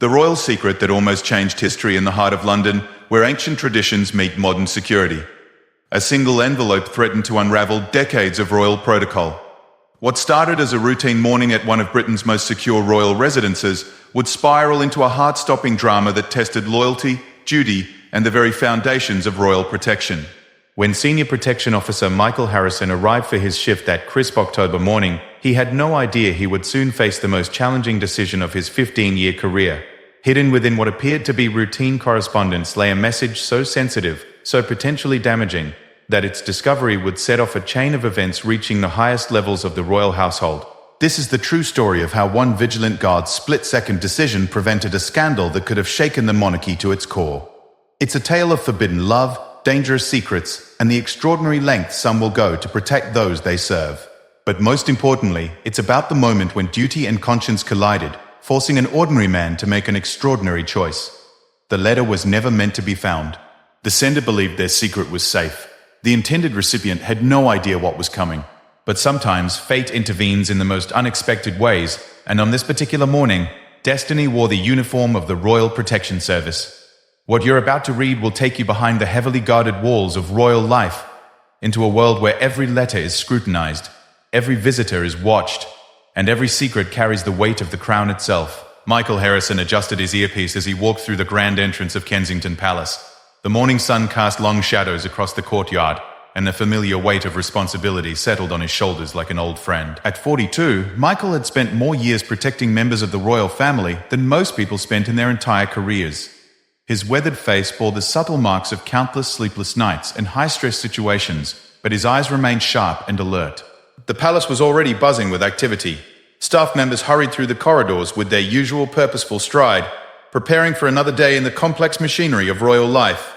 The royal secret that almost changed history in the heart of London, where ancient traditions meet modern security. A single envelope threatened to unravel decades of royal protocol. What started as a routine morning at one of Britain's most secure royal residences would spiral into a heart-stopping drama that tested loyalty, duty, and the very foundations of royal protection. When Senior Protection Officer Michael Harrison arrived for his shift that crisp October morning, he had no idea he would soon face the most challenging decision of his 15-year career. Hidden within what appeared to be routine correspondence lay a message so sensitive, so potentially damaging, that its discovery would set off a chain of events reaching the highest levels of the royal household. This is the true story of how one vigilant guard's split-second decision prevented a scandal that could have shaken the monarchy to its core. It's a tale of forbidden love, dangerous secrets, and the extraordinary lengths some will go to protect those they serve. But most importantly, it's about the moment when duty and conscience collided, forcing an ordinary man to make an extraordinary choice. The letter was never meant to be found. The sender believed their secret was safe. The intended recipient had no idea what was coming. But sometimes fate intervenes in the most unexpected ways, and on this particular morning, destiny wore the uniform of the Royal Protection Service. What you're about to read will take you behind the heavily guarded walls of royal life, into a world where every letter is scrutinized, every visitor is watched, and every secret carries the weight of the crown itself. Michael Harrison adjusted his earpiece as he walked through the grand entrance of Kensington Palace. The morning sun cast long shadows across the courtyard, and the familiar weight of responsibility settled on his shoulders like an old friend. At 42, Michael had spent more years protecting members of the royal family than most people spent in their entire careers. His weathered face bore the subtle marks of countless sleepless nights and high-stress situations, but his eyes remained sharp and alert. The palace was already buzzing with activity. Staff members hurried through the corridors with their usual purposeful stride, preparing for another day in the complex machinery of royal life.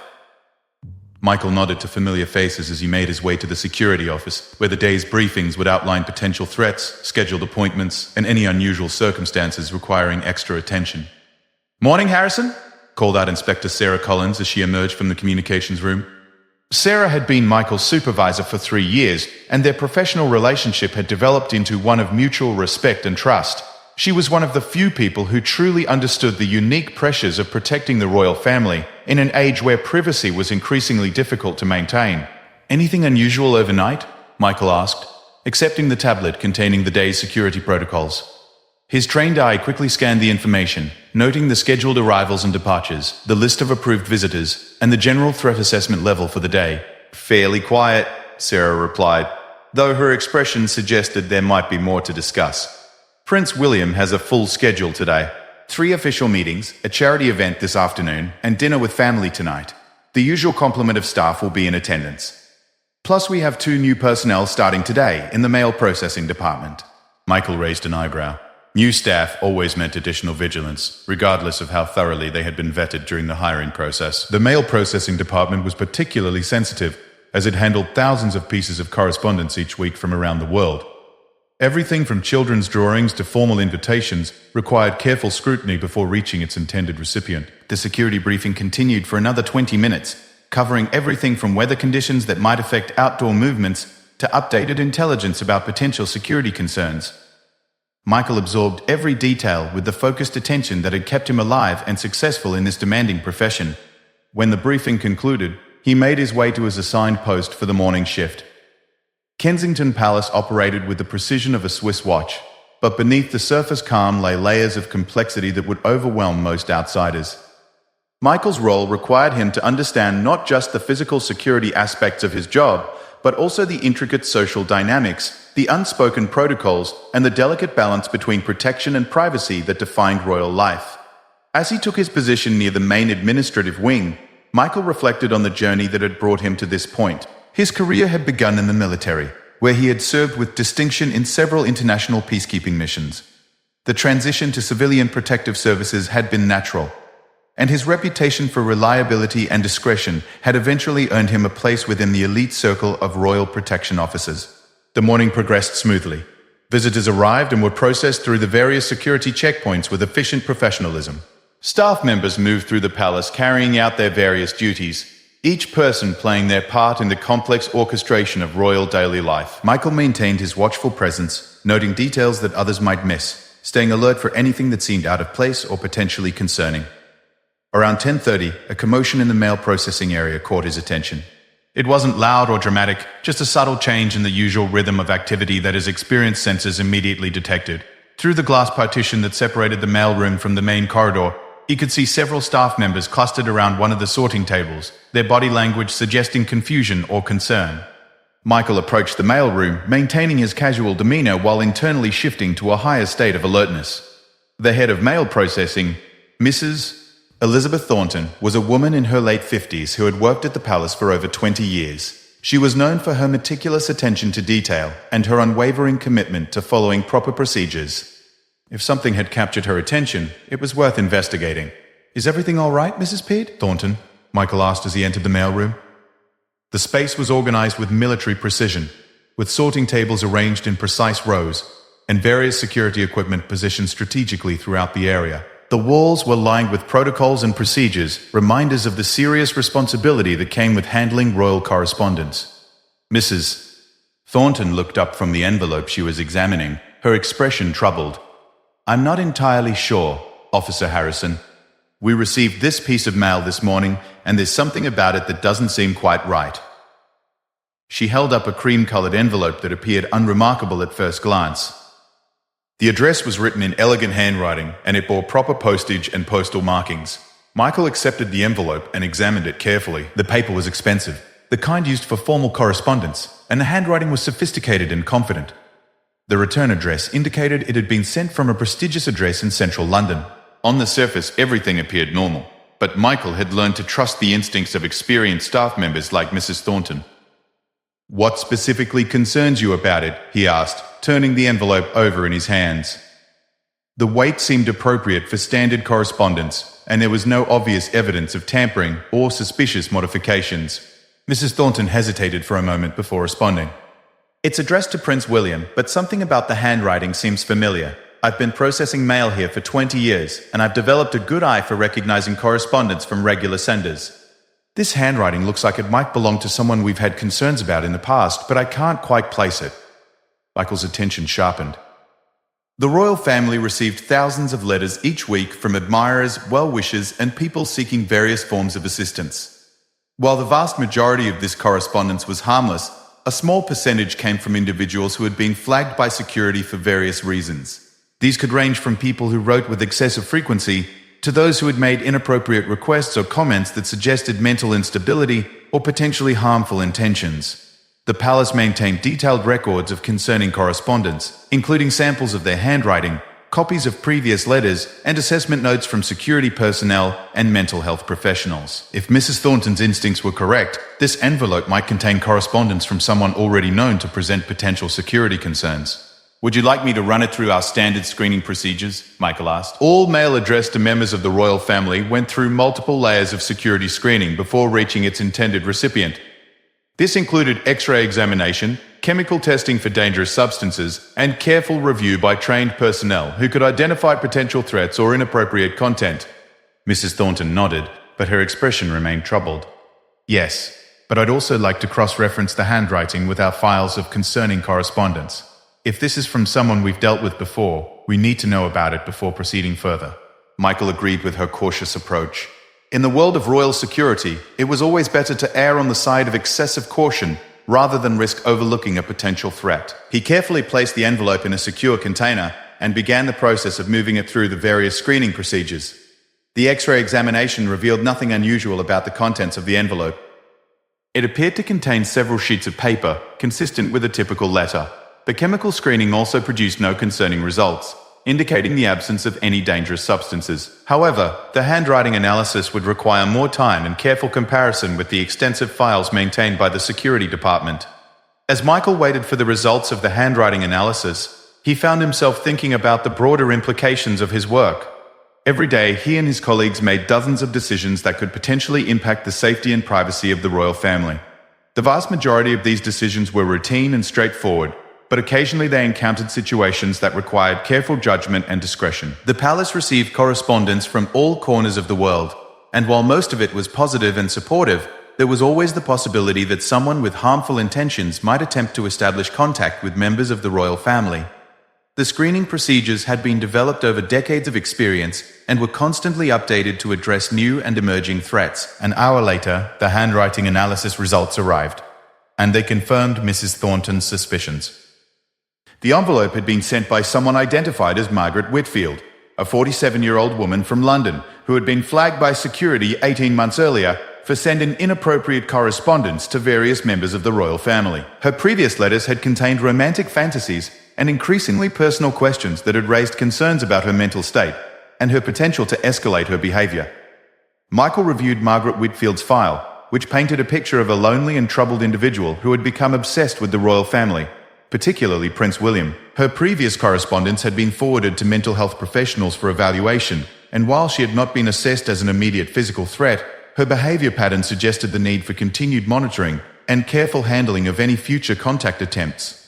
Michael nodded to familiar faces as he made his way to the security office, where the day's briefings would outline potential threats, scheduled appointments, and any unusual circumstances requiring extra attention. "Morning, Harrison," called out Inspector Sarah Collins as she emerged from the communications room. Sarah had been Michael's supervisor for 3 years, and their professional relationship had developed into one of mutual respect and trust. She was one of the few people who truly understood the unique pressures of protecting the royal family in an age where privacy was increasingly difficult to maintain. "Anything unusual overnight?" Michael asked, accepting the tablet containing the day's security protocols. His trained eye quickly scanned the information, noting the scheduled arrivals and departures, the list of approved visitors, and the general threat assessment level for the day. "Fairly quiet," Sarah replied, though her expression suggested there might be more to discuss. "Prince William has a full schedule today. 3 official meetings, a charity event this afternoon, and dinner with family tonight. The usual complement of staff will be in attendance. Plus we have 2 new personnel starting today in the mail processing department." Michael raised an eyebrow. New staff always meant additional vigilance, regardless of how thoroughly they had been vetted during the hiring process. The mail processing department was particularly sensitive, as it handled thousands of pieces of correspondence each week from around the world. Everything from children's drawings to formal invitations required careful scrutiny before reaching its intended recipient. The security briefing continued for another 20 minutes, covering everything from weather conditions that might affect outdoor movements to updated intelligence about potential security concerns. Michael absorbed every detail with the focused attention that had kept him alive and successful in this demanding profession. When the briefing concluded, he made his way to his assigned post for the morning shift. Kensington Palace operated with the precision of a Swiss watch, but beneath the surface calm lay layers of complexity that would overwhelm most outsiders. Michael's role required him to understand not just the physical security aspects of his job, but also the intricate social dynamics, the unspoken protocols, and the delicate balance between protection and privacy that defined royal life. As he took his position near the main administrative wing, Michael reflected on the journey that had brought him to this point. His career had begun in the military, where he had served with distinction in several international peacekeeping missions. The transition to civilian protective services had been natural, and his reputation for reliability and discretion had eventually earned him a place within the elite circle of royal protection officers. The morning progressed smoothly. Visitors arrived and were processed through the various security checkpoints with efficient professionalism. Staff members moved through the palace carrying out their various duties, each person playing their part in the complex orchestration of royal daily life. Michael maintained his watchful presence, noting details that others might miss. staying alert for anything that seemed out of place or potentially concerning. Around 10:30, a commotion in the mail processing area caught his attention. It wasn't loud or dramatic, just a subtle change in the usual rhythm of activity that his experienced senses immediately detected. Through the glass partition that separated the mail room from the main corridor, he could see several staff members clustered around one of the sorting tables, their body language suggesting confusion or concern. Michael approached the mail room, maintaining his casual demeanor while internally shifting to a higher state of alertness. The head of mail processing, Mrs. Elizabeth Thornton, was a woman in her late 50s who had worked at the palace for over 20 years. She was known for her meticulous attention to detail and her unwavering commitment to following proper procedures. If something had captured her attention, it was worth investigating. "Is everything all right, Mrs. Pete Thornton?" Michael asked as he entered the mailroom. The space was organized with military precision, with sorting tables arranged in precise rows and various security equipment positioned strategically throughout the area. The walls were lined with protocols and procedures, reminders of the serious responsibility that came with handling royal correspondence. Mrs. Thornton looked up from the envelope she was examining, her expression troubled. "I'm not entirely sure, Officer Harrison. We received this piece of mail this morning, and there's something about it that doesn't seem quite right." She held up a cream-colored envelope that appeared unremarkable at first glance. The address was written in elegant handwriting, and it bore proper postage and postal markings. Michael accepted the envelope and examined it carefully. The paper was expensive, the kind used for formal correspondence, and the handwriting was sophisticated and confident. The return address indicated it had been sent from a prestigious address in central London. On the surface, everything appeared normal, but Michael had learned to trust the instincts of experienced staff members like Mrs. Thornton. "What specifically concerns you about it?" he asked, turning the envelope over in his hands. The weight seemed appropriate for standard correspondence, and there was no obvious evidence of tampering or suspicious modifications. Mrs. Thornton hesitated for a moment before responding. "It's addressed to Prince William, but something about the handwriting seems familiar. I've been processing mail here for 20 years, and I've developed a good eye for recognizing correspondence from regular senders. This handwriting looks like it might belong to someone we've had concerns about in the past, but I can't quite place it." Michael's attention sharpened. The royal family received thousands of letters each week from admirers, well-wishers, and people seeking various forms of assistance. While the vast majority of this correspondence was harmless, a small percentage came from individuals who had been flagged by security for various reasons. These could range from people who wrote with excessive frequency to those who had made inappropriate requests or comments that suggested mental instability or potentially harmful intentions. The palace maintained detailed records of concerning correspondence, including samples of their handwriting, copies of previous letters, and assessment notes from security personnel and mental health professionals. If Mrs. Thornton's instincts were correct, this envelope might contain correspondence from someone already known to present potential security concerns. "Would you like me to run it through our standard screening procedures?" Michael asked. All mail addressed to members of the royal family went through multiple layers of security screening before reaching its intended recipient. This included X-ray examination, chemical testing for dangerous substances, and careful review by trained personnel who could identify potential threats or inappropriate content. Mrs. Thornton nodded, but her expression remained troubled. "Yes, but I'd also like to cross-reference the handwriting with our files of concerning correspondence. If this is from someone we've dealt with before, we need to know about it before proceeding further." Michael agreed with her cautious approach. In the world of royal security, it was always better to err on the side of excessive caution rather than risk overlooking a potential threat. He carefully placed the envelope in a secure container and began the process of moving it through the various screening procedures. The X-ray examination revealed nothing unusual about the contents of the envelope. It appeared to contain several sheets of paper, consistent with a typical letter. The chemical screening also produced no concerning results, indicating the absence of any dangerous substances. However, the handwriting analysis would require more time and careful comparison with the extensive files maintained by the security department. As Michael waited for the results of the handwriting analysis, he found himself thinking about the broader implications of his work. Every day, he and his colleagues made dozens of decisions that could potentially impact the safety and privacy of the royal family. The vast majority of these decisions were routine and straightforward, but occasionally they encountered situations that required careful judgment and discretion. The palace received correspondence from all corners of the world, and while most of it was positive and supportive, there was always the possibility that someone with harmful intentions might attempt to establish contact with members of the royal family. The screening procedures had been developed over decades of experience and were constantly updated to address new and emerging threats. An hour later, the handwriting analysis results arrived, and they confirmed Mrs. Thornton's suspicions. The envelope had been sent by someone identified as Margaret Whitfield, a 47-year-old woman from London who had been flagged by security 18 months earlier for sending inappropriate correspondence to various members of the royal family. Her previous letters had contained romantic fantasies and increasingly personal questions that had raised concerns about her mental state and her potential to escalate her behavior. Michael reviewed Margaret Whitfield's file, which painted a picture of a lonely and troubled individual who had become obsessed with the royal family, particularly Prince William. Her previous correspondence had been forwarded to mental health professionals for evaluation, and while she had not been assessed as an immediate physical threat, her behavior pattern suggested the need for continued monitoring and careful handling of any future contact attempts.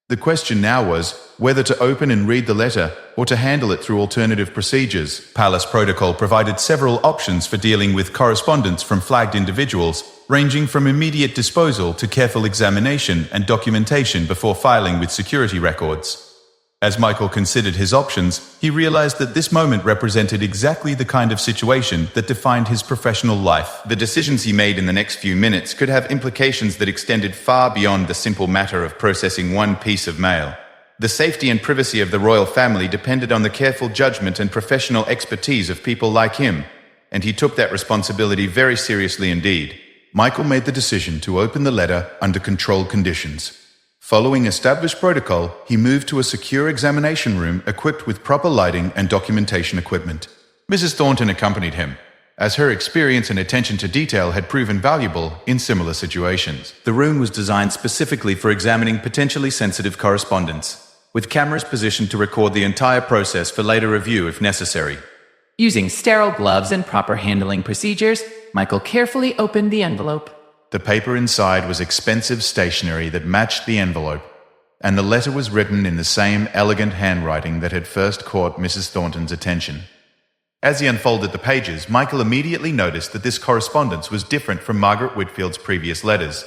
The question now was whether to open and read the letter or to handle it through alternative procedures. Palace protocol provided several options for dealing with correspondence from flagged individuals, ranging from immediate disposal to careful examination and documentation before filing with security records. As Michael considered his options, he realized that this moment represented exactly the kind of situation that defined his professional life. The decisions he made in the next few minutes could have implications that extended far beyond the simple matter of processing one piece of mail. The safety and privacy of the royal family depended on the careful judgment and professional expertise of people like him, and he took that responsibility very seriously indeed. Michael made the decision to open the letter under controlled conditions. Following established protocol, he moved to a secure examination room equipped with proper lighting and documentation equipment. Mrs. Thornton accompanied him, as her experience and attention to detail had proven valuable in similar situations. The room was designed specifically for examining potentially sensitive correspondence, with cameras positioned to record the entire process for later review if necessary. Using sterile gloves and proper handling procedures, Michael carefully opened the envelope. The paper inside was expensive stationery that matched the envelope, and the letter was written in the same elegant handwriting that had first caught Mrs. Thornton's attention. As he unfolded the pages, Michael immediately noticed that this correspondence was different from Margaret Whitfield's previous letters.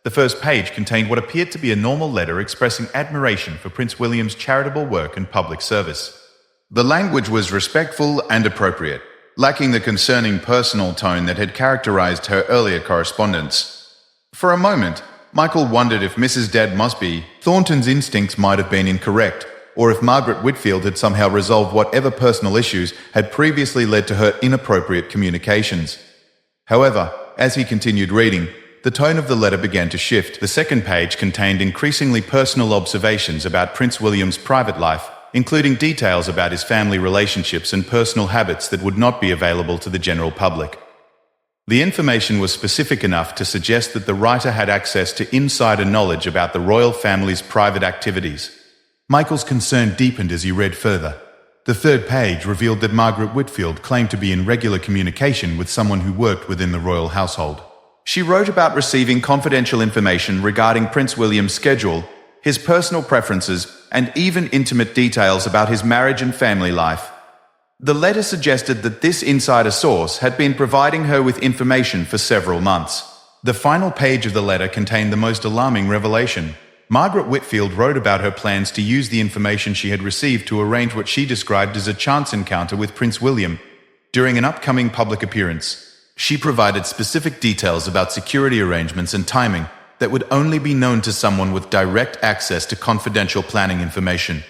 The first page contained what appeared to be a normal letter expressing admiration for Prince William's charitable work and public service. The language was respectful and appropriate, lacking the concerning personal tone that had characterized her earlier correspondence. For a moment, Michael wondered if Mrs. Dad Mosby, Thornton's instincts might have been incorrect, or if Margaret Whitfield had somehow resolved whatever personal issues had previously led to her inappropriate communications. However, as he continued reading, the tone of the letter began to shift. The second page contained increasingly personal observations about Prince William's private life, including details about his family relationships and personal habits that would not be available to the general public. The information was specific enough to suggest that the writer had access to insider knowledge about the royal family's private activities. Michael's concern deepened as he read further. The third page revealed that Margaret Whitfield claimed to be in regular communication with someone who worked within the royal household. She wrote about receiving confidential information regarding Prince William's schedule, his personal preferences, and even intimate details about his marriage and family life. The letter suggested that this insider source had been providing her with information for several months. The final page of the letter contained the most alarming revelation. Margaret Whitfield wrote about her plans to use the information she had received to arrange what she described as a chance encounter with Prince William during an upcoming public appearance. She provided specific details about security arrangements and timing that would only be known to someone with direct access to confidential planning information.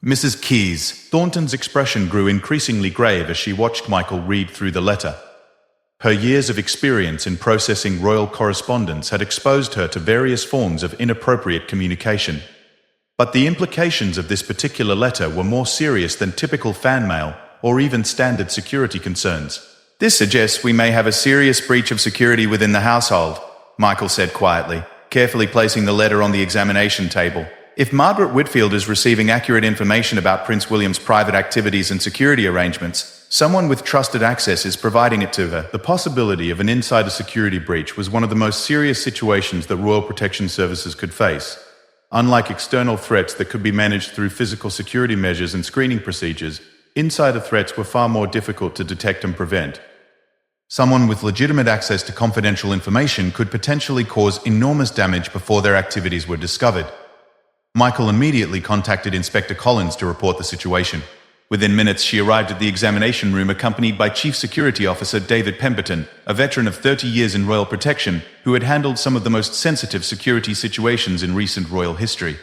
Mrs. Keyes, Thornton's expression grew increasingly grave as she watched Michael read through the letter. Her years of experience in processing royal correspondence had exposed her to various forms of inappropriate communication. But the implications of this particular letter were more serious than typical fan mail or even standard security concerns. "This suggests we may have a serious breach of security within the household," Michael said quietly, carefully placing the letter on the examination table. "If Margaret Whitfield is receiving accurate information about Prince William's private activities and security arrangements, someone with trusted access is providing it to her." The possibility of an insider security breach was one of the most serious situations that Royal Protection Services could face. Unlike external threats that could be managed through physical security measures and screening procedures, insider threats were far more difficult to detect and prevent. Someone with legitimate access to confidential information could potentially cause enormous damage before their activities were discovered. Michael immediately contacted Inspector Collins to report the situation. Within minutes, she arrived at the examination room accompanied by Chief Security Officer David Pemberton, a veteran of 30 years in royal protection who had handled some of the most sensitive security situations in recent royal history.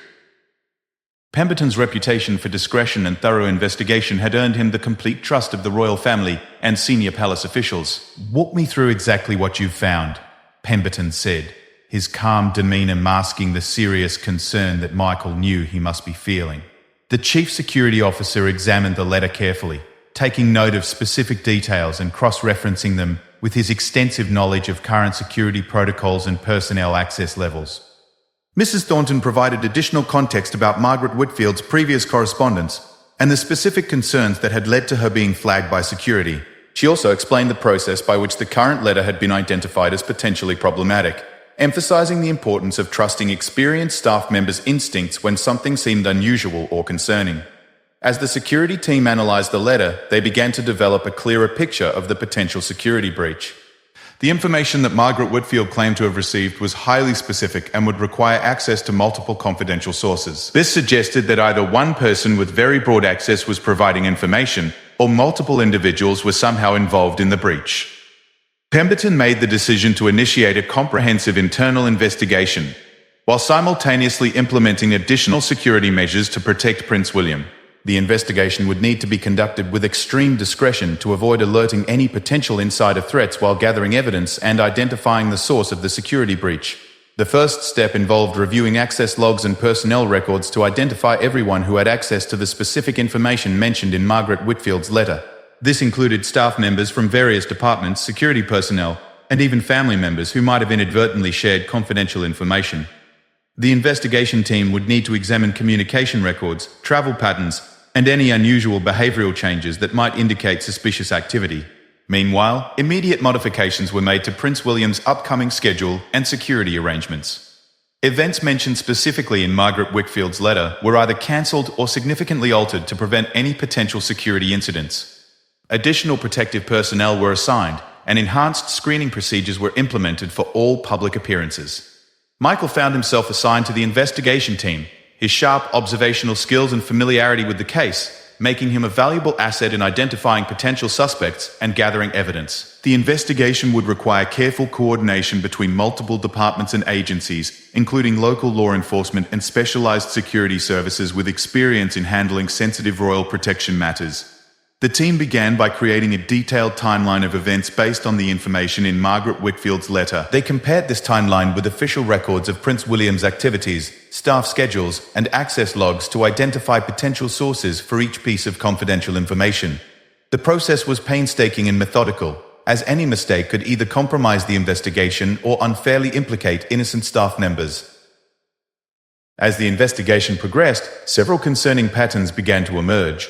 Pemberton's reputation for discretion and thorough investigation had earned him the complete trust of the royal family and senior palace officials. "Walk me through exactly what you've found," Pemberton said, his calm demeanor masking the serious concern that Michael knew he must be feeling. The chief security officer examined the letter carefully, taking note of specific details and cross-referencing them with his extensive knowledge of current security protocols and personnel access levels. Mrs. Thornton provided additional context about Margaret Whitfield's previous correspondence and the specific concerns that had led to her being flagged by security. She also explained the process by which the current letter had been identified as potentially problematic, emphasizing the importance of trusting experienced staff members' instincts when something seemed unusual or concerning. As the security team analyzed the letter, they began to develop a clearer picture of the potential security breach. The information that Margaret Whitfield claimed to have received was highly specific and would require access to multiple confidential sources. This suggested that either one person with very broad access was providing information, or multiple individuals were somehow involved in the breach. Pemberton made the decision to initiate a comprehensive internal investigation, while simultaneously implementing additional security measures to protect Prince William. The investigation would need to be conducted with extreme discretion to avoid alerting any potential insider threats while gathering evidence and identifying the source of the security breach. The first step involved reviewing access logs and personnel records to identify everyone who had access to the specific information mentioned in Margaret Whitfield's letter. This included staff members from various departments, security personnel, and even family members who might have inadvertently shared confidential information. The investigation team would need to examine communication records, travel patterns, and any unusual behavioral changes that might indicate suspicious activity. Meanwhile, immediate modifications were made to Prince William's upcoming schedule and security arrangements. Events mentioned specifically in Margaret Whitfield's letter were either cancelled or significantly altered to prevent any potential security incidents. Additional protective personnel were assigned, and enhanced screening procedures were implemented for all public appearances. Michael found himself assigned to the investigation team, his sharp observational skills and familiarity with the case making him a valuable asset in identifying potential suspects and gathering evidence. The investigation would require careful coordination between multiple departments and agencies, including local law enforcement and specialized security services with experience in handling sensitive royal protection matters. The team began by creating a detailed timeline of events based on the information in Margaret Whitfield's letter. They compared this timeline with official records of Prince William's activities, staff schedules, and access logs to identify potential sources for each piece of confidential information. The process was painstaking and methodical, as any mistake could either compromise the investigation or unfairly implicate innocent staff members. As the investigation progressed, several concerning patterns began to emerge.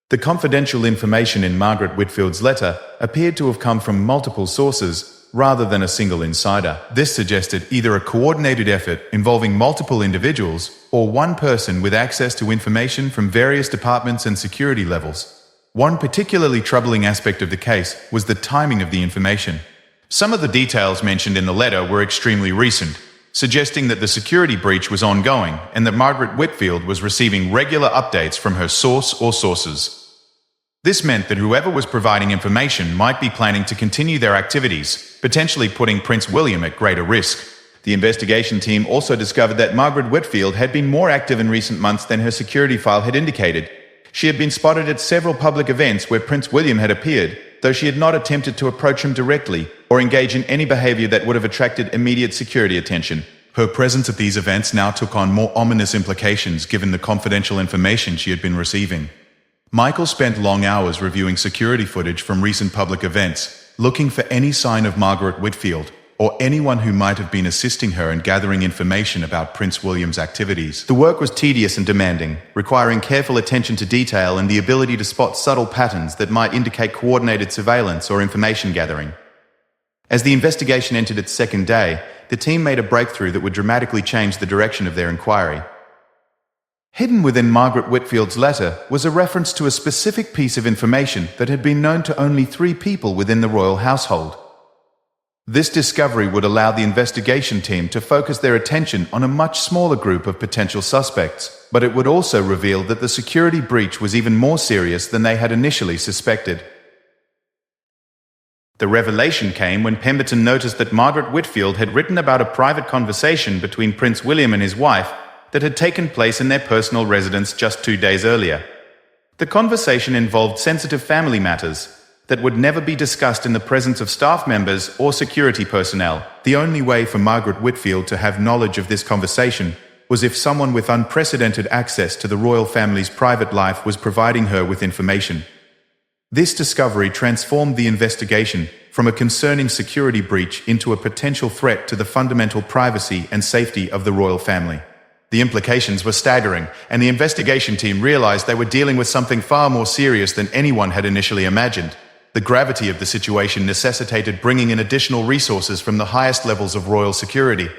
The confidential information in Margaret Whitfield's letter appeared to have come from multiple sources rather than a single insider. This suggested either a coordinated effort involving multiple individuals or one person with access to information from various departments and security levels. One particularly troubling aspect of the case was the timing of the information. Some of the details mentioned in the letter were extremely recent, suggesting that the security breach was ongoing and that Margaret Whitfield was receiving regular updates from her source or sources. This meant that whoever was providing information might be planning to continue their activities, potentially putting Prince William at greater risk. The investigation team also discovered that Margaret Whitfield had been more active in recent months than her security file had indicated. She had been spotted at several public events where Prince William had appeared, though she had not attempted to approach him directly or engage in any behavior that would have attracted immediate security attention. Her presence at these events now took on more ominous implications given the confidential information she had been receiving. Michael spent long hours reviewing security footage from recent public events, looking for any sign of Margaret Whitfield or anyone who might have been assisting her in gathering information about Prince William's activities. The work was tedious and demanding, requiring careful attention to detail and the ability to spot subtle patterns that might indicate coordinated surveillance or information gathering. As the investigation entered its second day, the team made a breakthrough that would dramatically change the direction of their inquiry. Hidden within Margaret Whitfield's letter was a reference to a specific piece of information that had been known to only 3 people within the royal household. This discovery would allow the investigation team to focus their attention on a much smaller group of potential suspects, but it would also reveal that the security breach was even more serious than they had initially suspected. The revelation came when Pemberton noticed that Margaret Whitfield had written about a private conversation between Prince William and his wife that had taken place in their personal residence just 2 days earlier. The conversation involved sensitive family matters that would never be discussed in the presence of staff members or security personnel. The only way for Margaret Whitfield to have knowledge of this conversation was if someone with unprecedented access to the royal family's private life was providing her with information. This discovery transformed the investigation from a concerning security breach into a potential threat to the fundamental privacy and safety of the royal family. The implications were staggering, and the investigation team realized they were dealing with something far more serious than anyone had initially imagined. The gravity of the situation necessitated bringing in additional resources from the highest levels of royal security.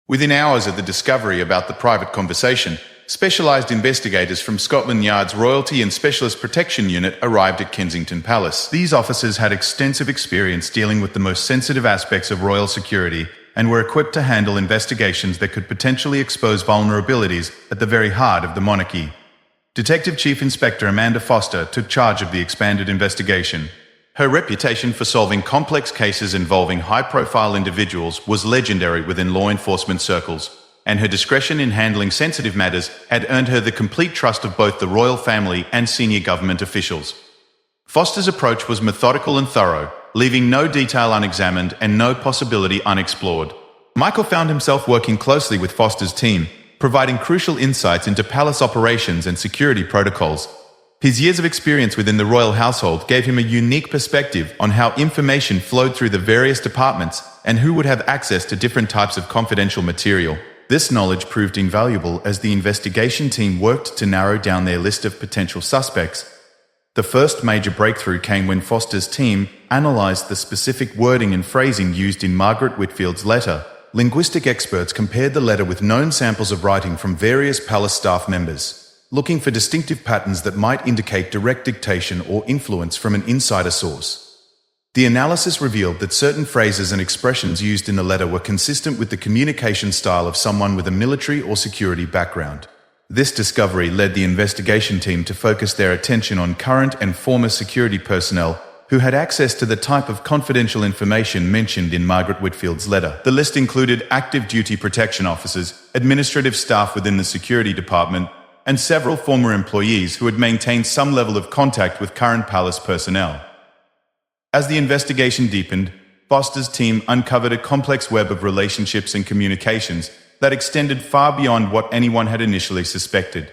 Within hours of the discovery about the private conversation, specialized investigators from Scotland Yard's Royalty and Specialist Protection Unit arrived at Kensington Palace. These officers had extensive experience dealing with the most sensitive aspects of royal security and were equipped to handle investigations that could potentially expose vulnerabilities at the very heart of the monarchy. Detective Chief Inspector Amanda Foster took charge of the expanded investigation. Her reputation for solving complex cases involving high-profile individuals was legendary within law enforcement circles, and her discretion in handling sensitive matters had earned her the complete trust of both the royal family and senior government officials. Foster's approach was methodical and thorough, leaving no detail unexamined and no possibility unexplored. Michael found himself working closely with Foster's team, providing crucial insights into palace operations and security protocols. His years of experience within the royal household gave him a unique perspective on how information flowed through the various departments and who would have access to different types of confidential material. This knowledge proved invaluable as the investigation team worked to narrow down their list of potential suspects. The first major breakthrough came when Foster's team analyzed the specific wording and phrasing used in Margaret Whitfield's letter. Linguistic experts compared the letter with known samples of writing from various palace staff members, looking for distinctive patterns that might indicate direct dictation or influence from an insider source. The analysis revealed that certain phrases and expressions used in the letter were consistent with the communication style of someone with a military or security background. This discovery led the investigation team to focus their attention on current and former security personnel who had access to the type of confidential information mentioned in Margaret Whitfield's letter. The list included active duty protection officers, administrative staff within the security department, and several former employees who had maintained some level of contact with current palace personnel. As the investigation deepened, Foster's team uncovered a complex web of relationships and communications that extended far beyond what anyone had initially suspected.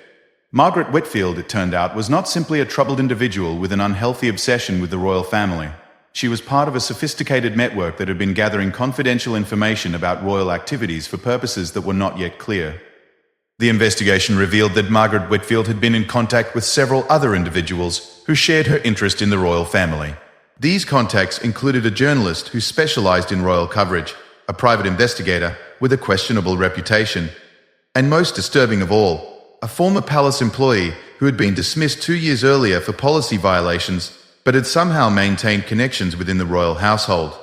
Margaret Whitfield, it turned out, was not simply a troubled individual with an unhealthy obsession with the royal family. She was part of a sophisticated network that had been gathering confidential information about royal activities for purposes that were not yet clear. The investigation revealed that Margaret Whitfield had been in contact with several other individuals who shared her interest in the royal family. These contacts included a journalist who specialized in royal coverage, a private investigator with a questionable reputation, and most disturbing of all, a former palace employee who had been dismissed 2 years earlier for policy violations, but had somehow maintained connections within the royal household.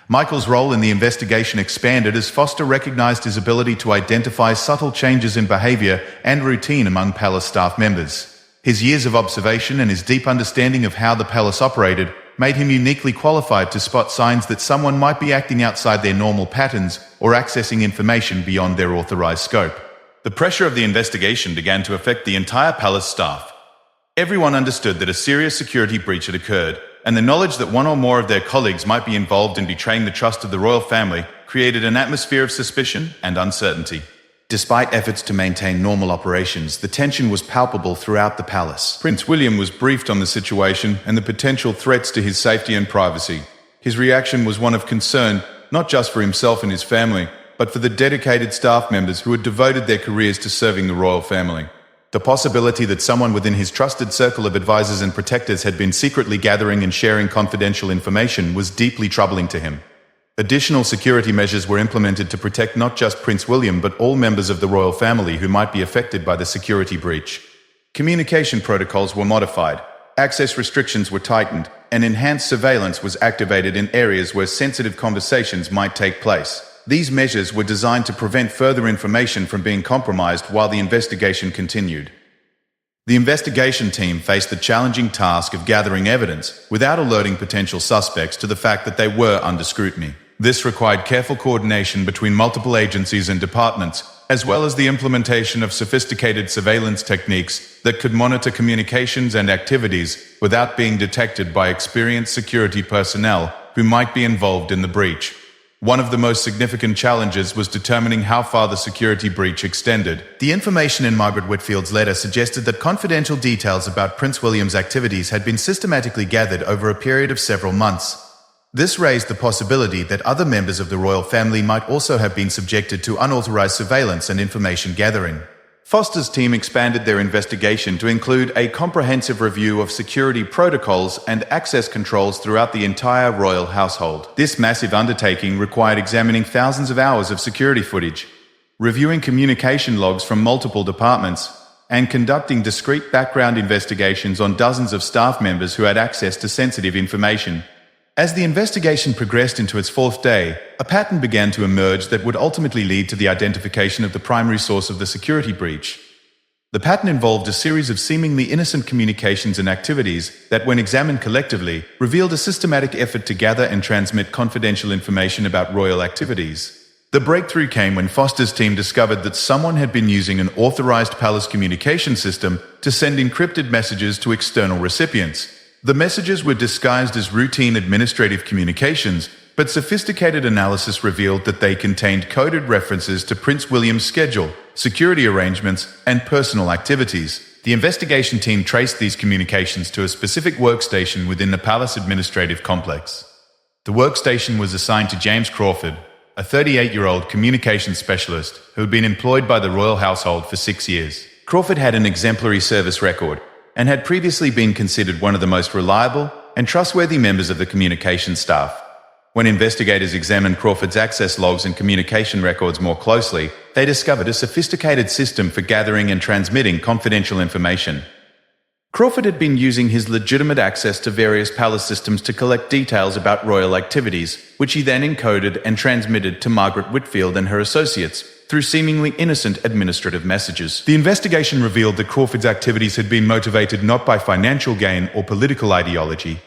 Michael's role in the investigation expanded as Foster recognized his ability to identify subtle changes in behavior and routine among palace staff members. His years of observation and his deep understanding of how the palace operated made him uniquely qualified to spot signs that someone might be acting outside their normal patterns or accessing information beyond their authorized scope. The pressure of the investigation began to affect the entire palace staff. Everyone understood that a serious security breach had occurred, and the knowledge that one or more of their colleagues might be involved in betraying the trust of the royal family created an atmosphere of suspicion and uncertainty. Despite efforts to maintain normal operations, the tension was palpable throughout the palace. Prince William was briefed on the situation and the potential threats to his safety and privacy. His reaction was one of concern, not just for himself and his family, but for the dedicated staff members who had devoted their careers to serving the royal family. The possibility that someone within his trusted circle of advisors and protectors had been secretly gathering and sharing confidential information was deeply troubling to him. Additional security measures were implemented to protect not just Prince William but all members of the royal family who might be affected by the security breach. Communication protocols were modified, access restrictions were tightened, and enhanced surveillance was activated in areas where sensitive conversations might take place. These measures were designed to prevent further information from being compromised while the investigation continued. The investigation team faced the challenging task of gathering evidence without alerting potential suspects to the fact that they were under scrutiny. This required careful coordination between multiple agencies and departments, as well as the implementation of sophisticated surveillance techniques that could monitor communications and activities without being detected by experienced security personnel who might be involved in the breach. One of the most significant challenges was determining how far the security breach extended. The information in Margaret Whitfield's letter suggested that confidential details about Prince William's activities had been systematically gathered over a period of several months. This raised the possibility that other members of the royal family might also have been subjected to unauthorized surveillance and information gathering. Foster's team expanded their investigation to include a comprehensive review of security protocols and access controls throughout the entire royal household. This massive undertaking required examining thousands of hours of security footage, reviewing communication logs from multiple departments, and conducting discrete background investigations on dozens of staff members who had access to sensitive information. As the investigation progressed into its fourth day, a pattern began to emerge that would ultimately lead to the identification of the primary source of the security breach. The pattern involved a series of seemingly innocent communications and activities that, when examined collectively, revealed a systematic effort to gather and transmit confidential information about royal activities. The breakthrough came when Foster's team discovered that someone had been using an authorized palace communication system to send encrypted messages to external recipients. The messages were disguised as routine administrative communications, but sophisticated analysis revealed that they contained coded references to Prince William's schedule, security arrangements, and personal activities. The investigation team traced these communications to a specific workstation within the palace administrative complex. The workstation was assigned to James Crawford, a 38-year-old communications specialist who had been employed by the royal household for 6 years. Crawford had an exemplary service record and had previously been considered one of the most reliable and trustworthy members of the communications staff. When investigators examined Crawford's access logs and communication records more closely, they discovered a sophisticated system for gathering and transmitting confidential information. Crawford had been using his legitimate access to various palace systems to collect details about royal activities, which he then encoded and transmitted to Margaret Whitfield and her associates through seemingly innocent administrative messages. The investigation revealed that Crawford's activities had been motivated not by financial gain or political ideology,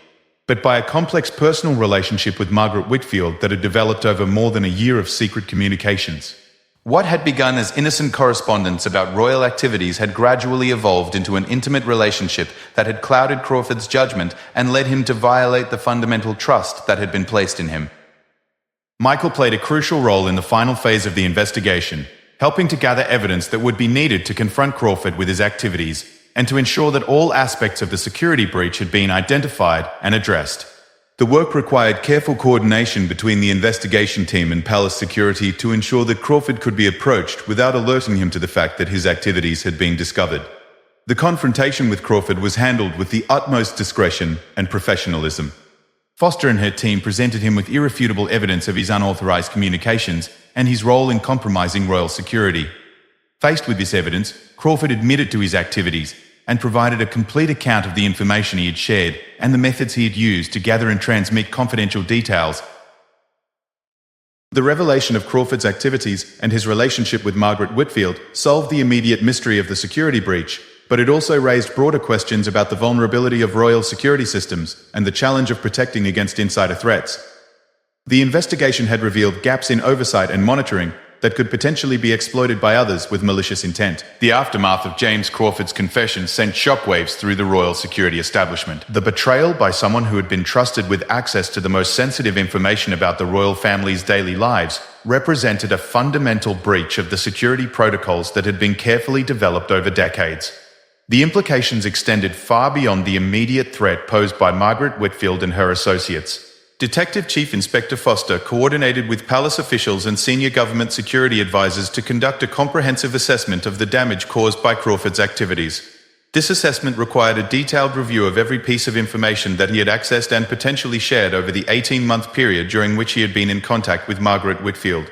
but by a complex personal relationship with Margaret Whitfield that had developed over more than a year of secret communications. What had begun as innocent correspondence about royal activities had gradually evolved into an intimate relationship that had clouded Crawford's judgment and led him to violate the fundamental trust that had been placed in him. Michael played a crucial role in the final phase of the investigation, helping to gather evidence that would be needed to confront Crawford with his activities and to ensure that all aspects of the security breach had been identified and addressed. The work required careful coordination between the investigation team and palace security to ensure that Crawford could be approached without alerting him to the fact that his activities had been discovered. The confrontation with Crawford was handled with the utmost discretion and professionalism. Foster and her team presented him with irrefutable evidence of his unauthorized communications and his role in compromising royal security. Faced with this evidence, Crawford admitted to his activities and provided a complete account of the information he had shared and the methods he had used to gather and transmit confidential details. The revelation of Crawford's activities and his relationship with Margaret Whitfield solved the immediate mystery of the security breach, but it also raised broader questions about the vulnerability of royal security systems and the challenge of protecting against insider threats. The investigation had revealed gaps in oversight and monitoring that could potentially be exploited by others with malicious intent. The aftermath of James Crawford's confession sent shockwaves through the royal security establishment. The betrayal by someone who had been trusted with access to the most sensitive information about the royal family's daily lives represented a fundamental breach of the security protocols that had been carefully developed over decades. The implications extended far beyond the immediate threat posed by Margaret Whitfield and her associates. Detective Chief Inspector Foster coordinated with palace officials and senior government security advisors to conduct a comprehensive assessment of the damage caused by Crawford's activities. This assessment required a detailed review of every piece of information that he had accessed and potentially shared over the 18-month period during which he had been in contact with Margaret Whitfield.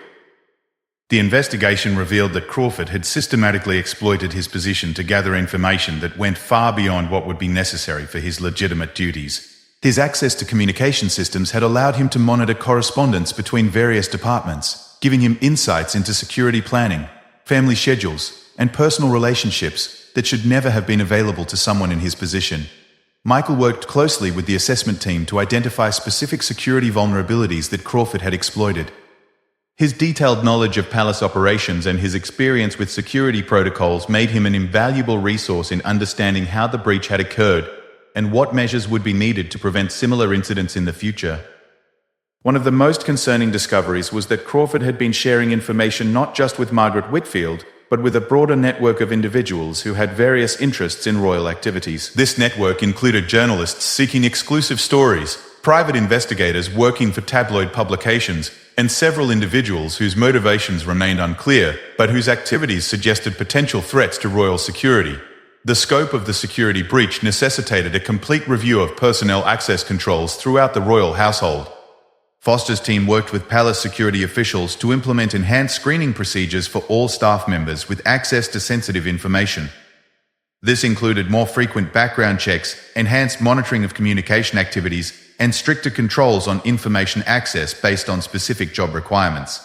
The investigation revealed that Crawford had systematically exploited his position to gather information that went far beyond what would be necessary for his legitimate duties. His access to communication systems had allowed him to monitor correspondence between various departments, giving him insights into security planning, family schedules, and personal relationships that should never have been available to someone in his position. Michael worked closely with the assessment team to identify specific security vulnerabilities that Crawford had exploited. His detailed knowledge of palace operations and his experience with security protocols made him an invaluable resource in understanding how the breach had occurred and what measures would be needed to prevent similar incidents in the future. One of the most concerning discoveries was that Crawford had been sharing information not just with Margaret Whitfield, but with a broader network of individuals who had various interests in royal activities. This network included journalists seeking exclusive stories, private investigators working for tabloid publications, and several individuals whose motivations remained unclear, but whose activities suggested potential threats to royal security. The scope of the security breach necessitated a complete review of personnel access controls throughout the royal household. Foster's team worked with palace security officials to implement enhanced screening procedures for all staff members with access to sensitive information. This included more frequent background checks, enhanced monitoring of communication activities, and stricter controls on information access based on specific job requirements.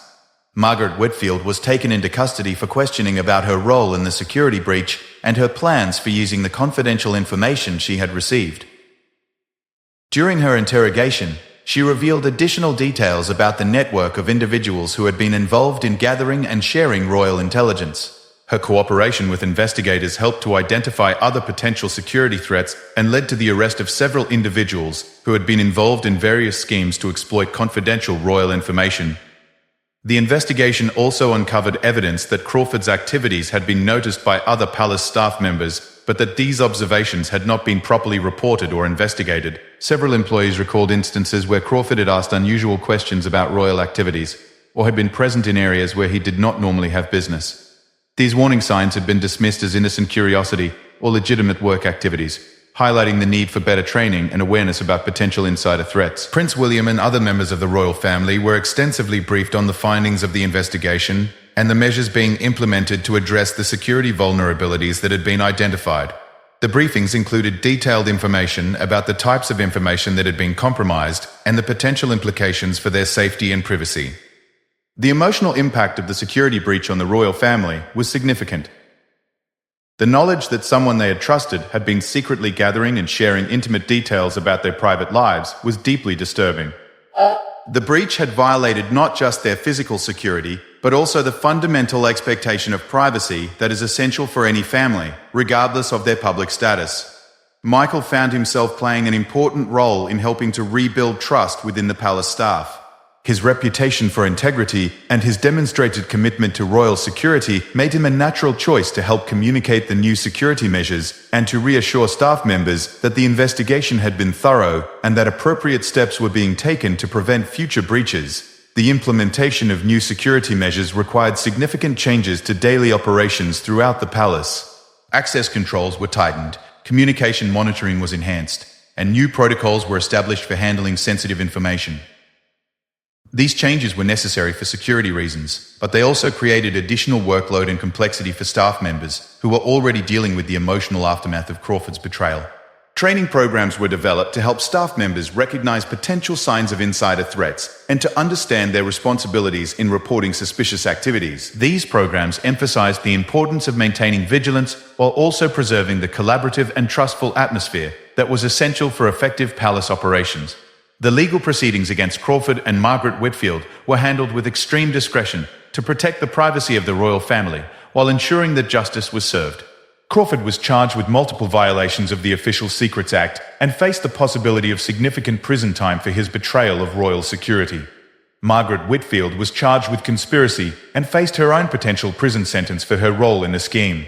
Margaret Whitfield was taken into custody for questioning about her role in the security breach and her plans for using the confidential information she had received. During her interrogation, she revealed additional details about the network of individuals who had been involved in gathering and sharing royal intelligence. Her cooperation with investigators helped to identify other potential security threats and led to the arrest of several individuals who had been involved in various schemes to exploit confidential royal information. The investigation also uncovered evidence that Crawford's activities had been noticed by other palace staff members, but that these observations had not been properly reported or investigated. Several employees recalled instances where Crawford had asked unusual questions about royal activities, or had been present in areas where he did not normally have business. These warning signs had been dismissed as innocent curiosity or legitimate work activities, highlighting the need for better training and awareness about potential insider threats. Prince William and other members of the royal family were extensively briefed on the findings of the investigation and the measures being implemented to address the security vulnerabilities that had been identified. The briefings included detailed information about the types of information that had been compromised and the potential implications for their safety and privacy. The emotional impact of the security breach on the royal family was significant. The knowledge that someone they had trusted had been secretly gathering and sharing intimate details about their private lives was deeply disturbing. The breach had violated not just their physical security, but also the fundamental expectation of privacy that is essential for any family, regardless of their public status. Michael found himself playing an important role in helping to rebuild trust within the palace staff. His reputation for integrity and his demonstrated commitment to royal security made him a natural choice to help communicate the new security measures and to reassure staff members that the investigation had been thorough and that appropriate steps were being taken to prevent future breaches. The implementation of new security measures required significant changes to daily operations throughout the palace. Access controls were tightened, communication monitoring was enhanced, and new protocols were established for handling sensitive information. These changes were necessary for security reasons, but they also created additional workload and complexity for staff members who were already dealing with the emotional aftermath of Crawford's betrayal. Training programs were developed to help staff members recognize potential signs of insider threats and to understand their responsibilities in reporting suspicious activities. These programs emphasized the importance of maintaining vigilance while also preserving the collaborative and trustful atmosphere that was essential for effective palace operations. The legal proceedings against Crawford and Margaret Whitfield were handled with extreme discretion to protect the privacy of the royal family while ensuring that justice was served. Crawford was charged with multiple violations of the Official Secrets Act and faced the possibility of significant prison time for his betrayal of royal security. Margaret Whitfield was charged with conspiracy and faced her own potential prison sentence for her role in the scheme.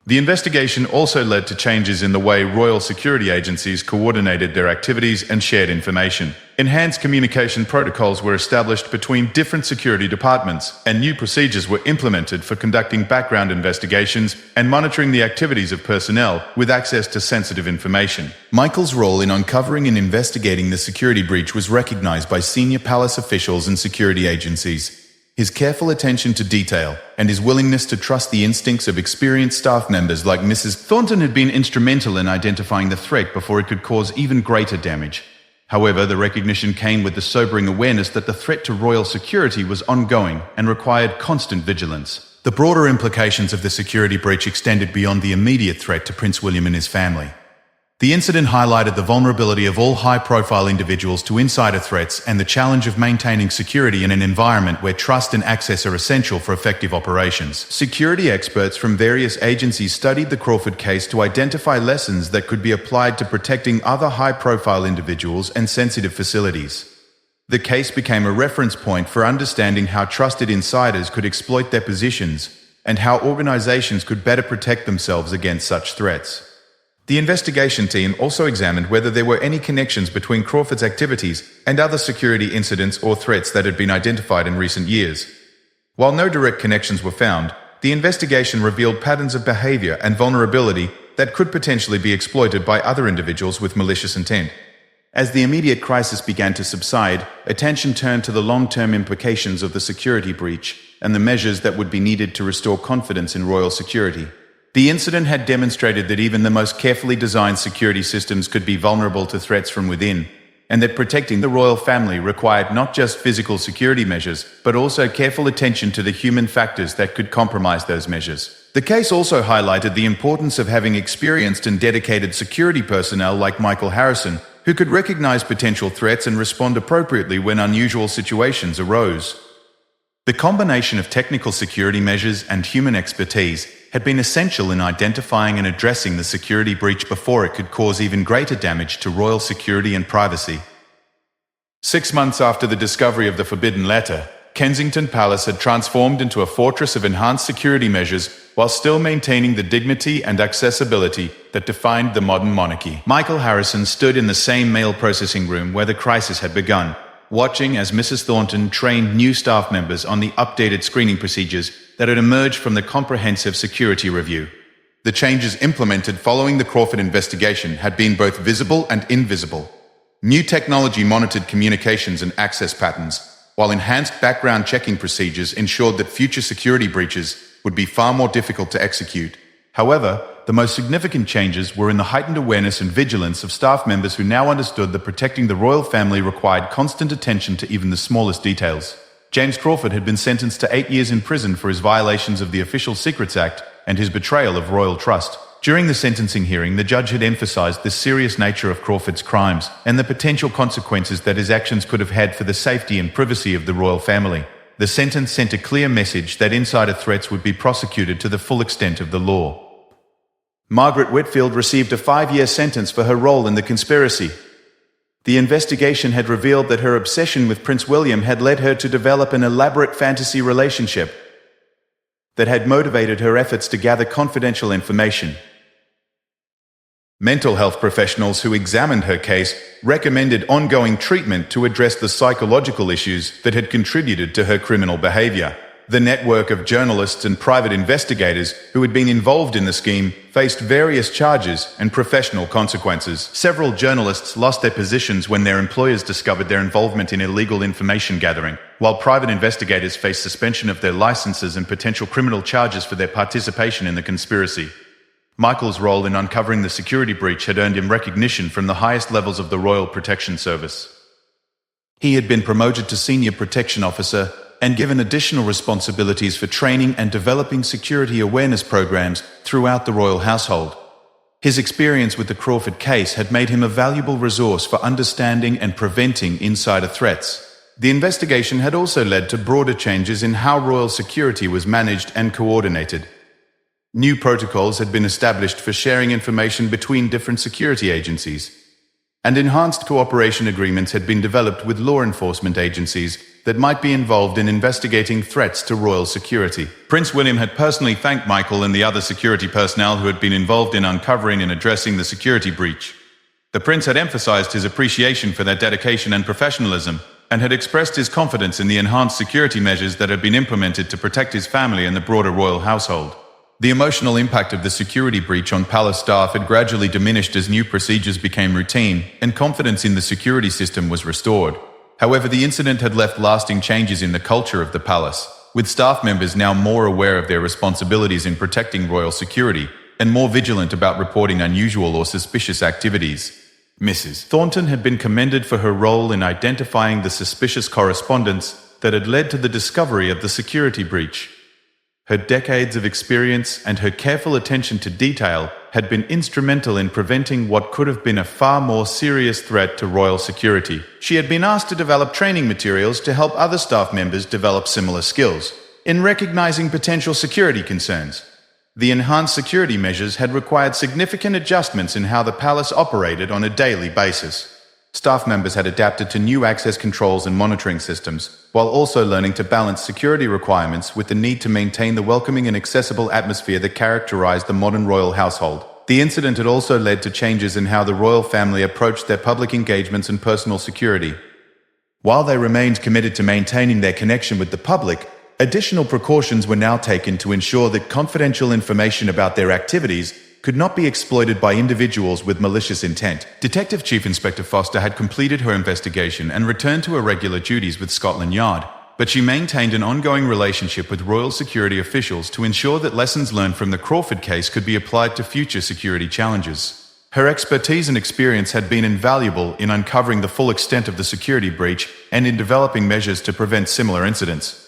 The investigation also led to changes in the way royal security agencies coordinated their activities and shared information. Enhanced communication protocols were established between different security departments, and new procedures were implemented for conducting background investigations and monitoring the activities of personnel with access to sensitive information. Michael's role in uncovering and investigating the security breach was recognized by senior palace officials and security agencies. His careful attention to detail and his willingness to trust the instincts of experienced staff members like Mrs. Thornton had been instrumental in identifying the threat before it could cause even greater damage. However, the recognition came with the sobering awareness that the threat to royal security was ongoing and required constant vigilance. The broader implications of the security breach extended beyond the immediate threat to Prince William and his family. The incident highlighted the vulnerability of all high-profile individuals to insider threats and the challenge of maintaining security in an environment where trust and access are essential for effective operations. Security experts from various agencies studied the Crawford case to identify lessons that could be applied to protecting other high-profile individuals and sensitive facilities. The case became a reference point for understanding how trusted insiders could exploit their positions and how organizations could better protect themselves against such threats. The investigation team also examined whether there were any connections between Crawford's activities and other security incidents or threats that had been identified in recent years. While no direct connections were found, the investigation revealed patterns of behavior and vulnerability that could potentially be exploited by other individuals with malicious intent. As the immediate crisis began to subside, attention turned to the long-term implications of the security breach and the measures that would be needed to restore confidence in royal security. The incident had demonstrated that even the most carefully designed security systems could be vulnerable to threats from within, and that protecting the royal family required not just physical security measures, but also careful attention to the human factors that could compromise those measures. The case also highlighted the importance of having experienced and dedicated security personnel like Michael Harrison, who could recognize potential threats and respond appropriately when unusual situations arose. The combination of technical security measures and human expertise had been essential in identifying and addressing the security breach before it could cause even greater damage to royal security and privacy. 6 months after the discovery of the forbidden letter, Kensington Palace had transformed into a fortress of enhanced security measures while still maintaining the dignity and accessibility that defined the modern monarchy. Michael Harrison stood in the same mail processing room where the crisis had begun, watching as Mrs. Thornton trained new staff members on the updated screening procedures that had emerged from the comprehensive security review. The changes implemented following the Crawford investigation had been both visible and invisible. New technology monitored communications and access patterns, while enhanced background checking procedures ensured that future security breaches would be far more difficult to execute. However, the most significant changes were in the heightened awareness and vigilance of staff members who now understood that protecting the royal family required constant attention to even the smallest details. James Crawford had been sentenced to 8 years in prison for his violations of the Official Secrets Act and his betrayal of royal trust. During the sentencing hearing, the judge had emphasized the serious nature of Crawford's crimes and the potential consequences that his actions could have had for the safety and privacy of the royal family. The sentence sent a clear message that insider threats would be prosecuted to the full extent of the law. Margaret Whitfield received a 5-year sentence for her role in the conspiracy. The investigation had revealed that her obsession with Prince William had led her to develop an elaborate fantasy relationship that had motivated her efforts to gather confidential information. Mental health professionals who examined her case recommended ongoing treatment to address the psychological issues that had contributed to her criminal behavior. The network of journalists and private investigators who had been involved in the scheme faced various charges and professional consequences. Several journalists lost their positions when their employers discovered their involvement in illegal information gathering, while private investigators faced suspension of their licenses and potential criminal charges for their participation in the conspiracy. Michael's role in uncovering the security breach had earned him recognition from the highest levels of the Royal Protection Service. He had been promoted to Senior Protection Officer and given additional responsibilities for training and developing security awareness programs throughout the royal household. His experience with the Crawford case had made him a valuable resource for understanding and preventing insider threats. The investigation had also led to broader changes in how royal security was managed and coordinated. New protocols had been established for sharing information between different security agencies, and enhanced cooperation agreements had been developed with law enforcement agencies that might be involved in investigating threats to royal security. Prince William had personally thanked Michael and the other security personnel who had been involved in uncovering and addressing the security breach. The prince had emphasized his appreciation for their dedication and professionalism, and had expressed his confidence in the enhanced security measures that had been implemented to protect his family and the broader royal household. The emotional impact of the security breach on palace staff had gradually diminished as new procedures became routine and confidence in the security system was restored. However, the incident had left lasting changes in the culture of the palace, with staff members now more aware of their responsibilities in protecting royal security and more vigilant about reporting unusual or suspicious activities. Mrs. Thornton had been commended for her role in identifying the suspicious correspondence that had led to the discovery of the security breach. Her decades of experience and her careful attention to detail had been instrumental in preventing what could have been a far more serious threat to royal security. She had been asked to develop training materials to help other staff members develop similar skills in recognizing potential security concerns. The enhanced security measures had required significant adjustments in how the palace operated on a daily basis. Staff members had adapted to new access controls and monitoring systems, while also learning to balance security requirements with the need to maintain the welcoming and accessible atmosphere that characterized the modern royal household. The incident had also led to changes in how the royal family approached their public engagements and personal security. While they remained committed to maintaining their connection with the public, additional precautions were now taken to ensure that confidential information about their activities could not be exploited by individuals with malicious intent. Detective Chief Inspector Foster had completed her investigation and returned to her regular duties with Scotland Yard, but she maintained an ongoing relationship with royal security officials to ensure that lessons learned from the Crawford case could be applied to future security challenges. Her expertise and experience had been invaluable in uncovering the full extent of the security breach and in developing measures to prevent similar incidents.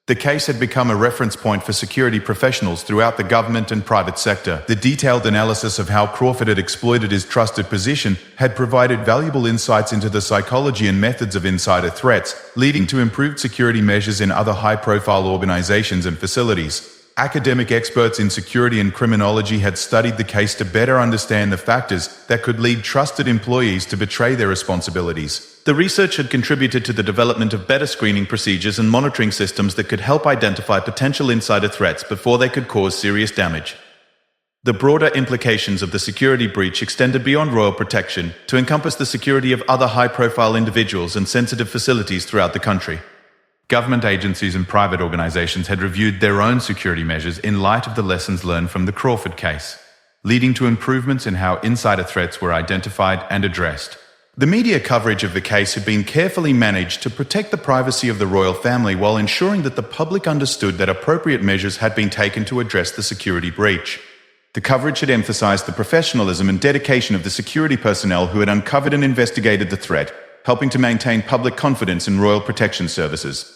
The case had become a reference point for security professionals throughout the government and private sector. The detailed analysis of how Crawford had exploited his trusted position had provided valuable insights into the psychology and methods of insider threats, leading to improved security measures in other high-profile organizations and facilities. Academic experts in security and criminology had studied the case to better understand the factors that could lead trusted employees to betray their responsibilities. The research had contributed to the development of better screening procedures and monitoring systems that could help identify potential insider threats before they could cause serious damage. The broader implications of the security breach extended beyond royal protection to encompass the security of other high-profile individuals and sensitive facilities throughout the country. Government agencies and private organizations had reviewed their own security measures in light of the lessons learned from the Crawford case, leading to improvements in how insider threats were identified and addressed. The media coverage of the case had been carefully managed to protect the privacy of the royal family while ensuring that the public understood that appropriate measures had been taken to address the security breach. The coverage had emphasized the professionalism and dedication of the security personnel who had uncovered and investigated the threat, helping to maintain public confidence in royal protection services.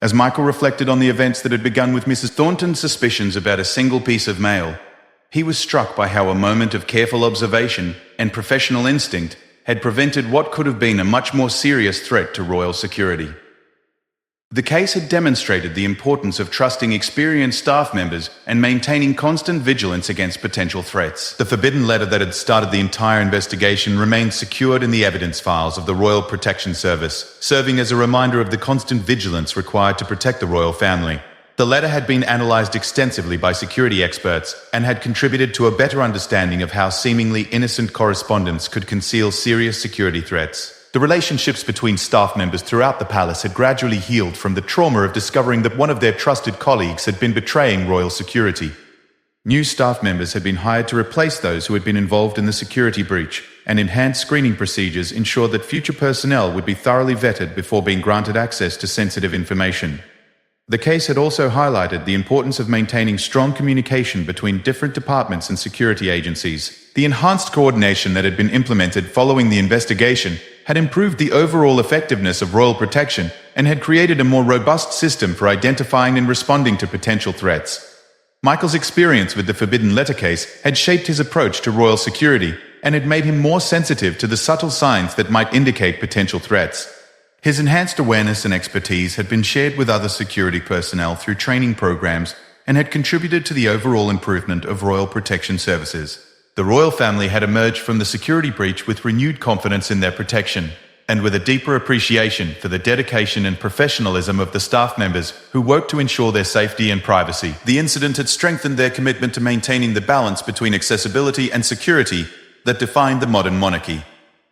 As Michael reflected on the events that had begun with Mrs. Thornton's suspicions about a single piece of mail, he was struck by how a moment of careful observation and professional instinct had prevented what could have been a much more serious threat to royal security. The case had demonstrated the importance of trusting experienced staff members and maintaining constant vigilance against potential threats. The forbidden letter that had started the entire investigation remained secured in the evidence files of the Royal Protection Service, serving as a reminder of the constant vigilance required to protect the royal family. The letter had been analyzed extensively by security experts and had contributed to a better understanding of how seemingly innocent correspondence could conceal serious security threats. The relationships between staff members throughout the palace had gradually healed from the trauma of discovering that one of their trusted colleagues had been betraying royal security. New staff members had been hired to replace those who had been involved in the security breach, and enhanced screening procedures ensured that future personnel would be thoroughly vetted before being granted access to sensitive information. The case had also highlighted the importance of maintaining strong communication between different departments and security agencies. The enhanced coordination that had been implemented following the investigation had improved the overall effectiveness of royal protection and had created a more robust system for identifying and responding to potential threats. Michael's experience with the Forbidden Letter case had shaped his approach to royal security and had made him more sensitive to the subtle signs that might indicate potential threats. His enhanced awareness and expertise had been shared with other security personnel through training programs and had contributed to the overall improvement of royal protection services. The royal family had emerged from the security breach with renewed confidence in their protection, and with a deeper appreciation for the dedication and professionalism of the staff members who worked to ensure their safety and privacy. The incident had strengthened their commitment to maintaining the balance between accessibility and security that defined the modern monarchy.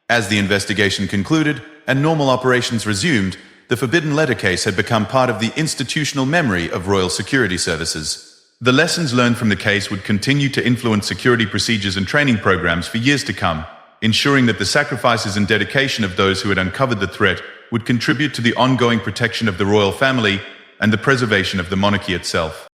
As the investigation concluded and normal operations resumed, the Forbidden Letter case had become part of the institutional memory of royal security services. The lessons learned from the case would continue to influence security procedures and training programs for years to come, ensuring that the sacrifices and dedication of those who had uncovered the threat would contribute to the ongoing protection of the royal family and the preservation of the monarchy itself.